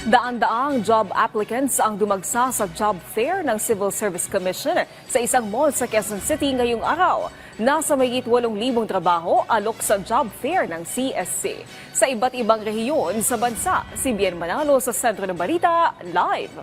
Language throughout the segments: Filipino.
Daan-daang job applicants ang dumagsa sa job fair ng Civil Service Commission sa isang mall sa Quezon City ngayong araw. Nasa mahigit 8,000 trabaho alok sa job fair ng CSC. Sa iba't ibang rehiyon sa bansa, si Bien Manalo sa Sentro ng Balita, live.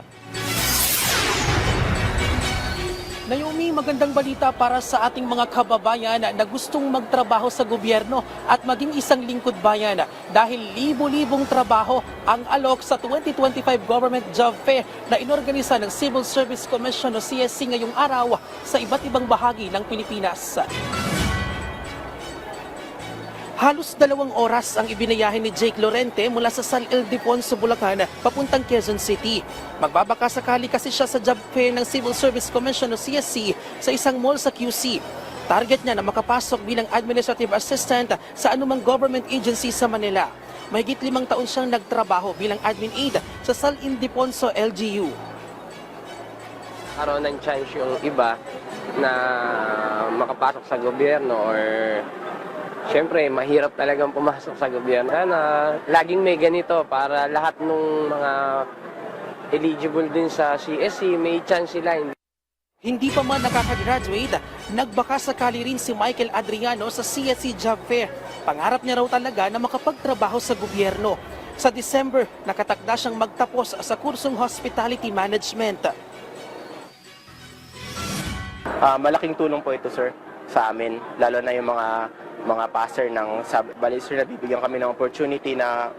Naomi, magandang balita para sa ating mga kababayan na gustong magtrabaho sa gobyerno at maging isang lingkod bayan dahil libo-libong trabaho ang alok sa 2025 Government Job Fair na inorganisa ng Civil Service Commission o CSC ngayong araw sa iba't ibang bahagi ng Pilipinas. Halos 2 oras ang ibinayahe ni Jake Lorente mula sa San Ildefonso, Bulacan papuntang Quezon City. Magbabaka sakali kasi siya sa job fair ng Civil Service Commission o CSC sa isang mall sa QC. Target niya na makapasok bilang administrative assistant sa anumang government agency sa Manila. Mahigit 5 taon siyang nagtrabaho bilang admin aide sa San Ildefonso LGU. Karoon ng chance yung iba na makapasok sa gobyerno or siyempre, mahirap talagang pumasok sa gobyerno. Sana laging may ganito para lahat ng mga eligible din sa CSC, may chance sila. Hindi pa man nakakagraduate, nagbaka sakali rin si Michael Adriano sa CSC Job Fair. Pangarap niya raw talaga na makapagtrabaho sa gobyerno. Sa December, nakatakda siyang magtapos sa kursong Hospitality Management. Malaking tulong po ito, sir, sa amin, lalo na yung mga passer ng bali, sir, nabibigyan kami ng opportunity na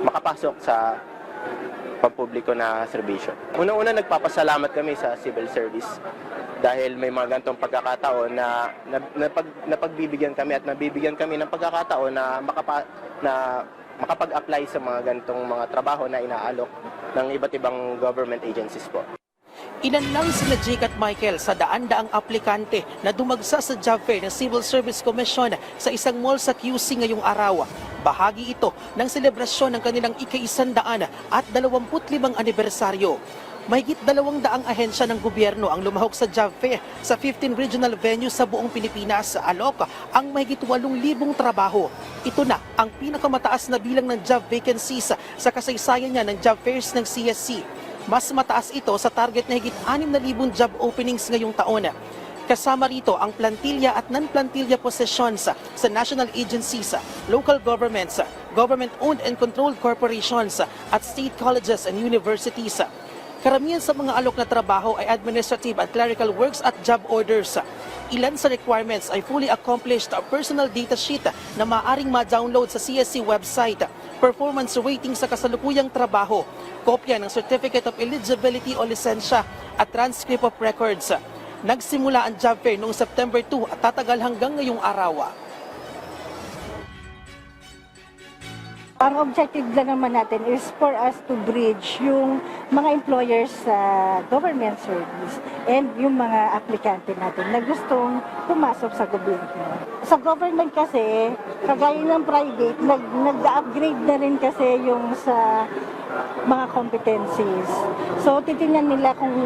makapasok sa pampubliko na serbisyo. Unang-una, nagpapasalamat kami sa civil service dahil may mga ganitong pagkakataon na napagbibigyan kami at nabibigyan kami ng pagkakataon na makapag-apply sa mga ganitong mga trabaho na inaalok ng iba't ibang government agencies po. Ilan lang sina Jake at Michael sa daan-daang aplikante na dumagsa sa job fair ng Civil Service Commission sa isang mall sa QC ngayong araw. Bahagi ito ng selebrasyon ng kanilang ika-100 at 25 anibersaryo. Mahigit 200 ahensya ng gobyerno ang lumahok sa job fair sa 15 regional venues sa buong Pilipinas. Alok ang mahigit 8,000 trabaho. Ito na ang pinakamataas na bilang ng job vacancies sa kasaysayan niya ng job fairs ng CSC. Mas mataas ito sa target na higit 6,000 job openings ngayong taon. Kasama rito ang plantilla at non-plantilla positions sa national agencies, local governments, government-owned and controlled corporations at state colleges and universities. Karamihan sa mga alok na trabaho ay administrative at clerical works at job orders. Ilan sa requirements ay fully accomplished personal data sheet na maaaring ma-download sa CSC website, performance rating sa kasalukuyang trabaho, kopya ng Certificate of Eligibility o lisensya at transcript of records. Nagsimula ang job fair noong September 2 at tatagal hanggang ngayong araw. Ang objective lang naman natin is for us to bridge yung mga employers sa government service and yung mga aplikante natin na gustong pumasok sa gobyerno. Sa government kasi, kagaya ng private, nag-upgrade na rin kasi yung sa mga competencies. So, titingnan nila kung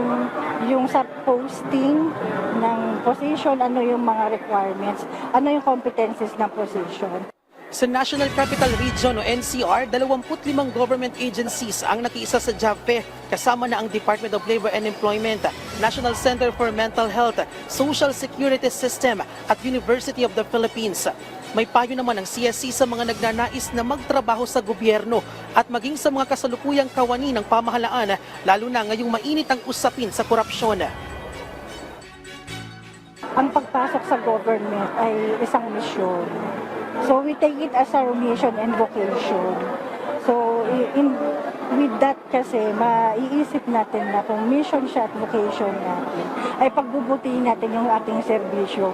yung sa posting ng position, ano yung mga requirements, ano yung competencies ng position. Sa National Capital Region o NCR, 25 government agencies ang nakiisa sa job fair, kasama na ang Department of Labor and Employment, National Center for Mental Health, Social Security System at University of the Philippines. May payo naman ang CSC sa mga nagnanais na magtrabaho sa gobyerno at maging sa mga kasalukuyang kawani ng pamahalaan, lalo na ngayong mainit ang usapin sa korupsyon. Ang pagpasok sa government ay isang misyon. So we take it as our mission and vocation. So with that kasi, maiisip natin na kung mission siya at vocation natin, ay pagbubutihin natin yung ating serbisyo.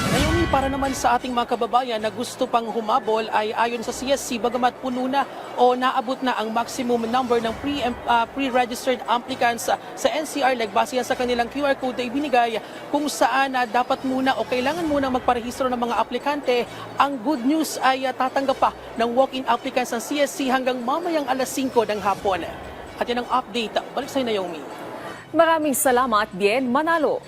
Ngayon, para naman sa ating mga kababayan na gusto pang humabol ay ayon sa CSC, bagamat puno na o naabot na ang maximum number ng pre-registered applicants sa NCR, base sa kanilang QR code na ibinigay kung saan dapat muna o kailangan muna magparehistro ng mga aplikante. Ang good news ay tatanggap pa ng walk-in applicants ng CSC hanggang mamayang alas 5 ng hapon. At yan ang update. Balik sa'yo, Naomi. Maraming salamat, Bien Manalo.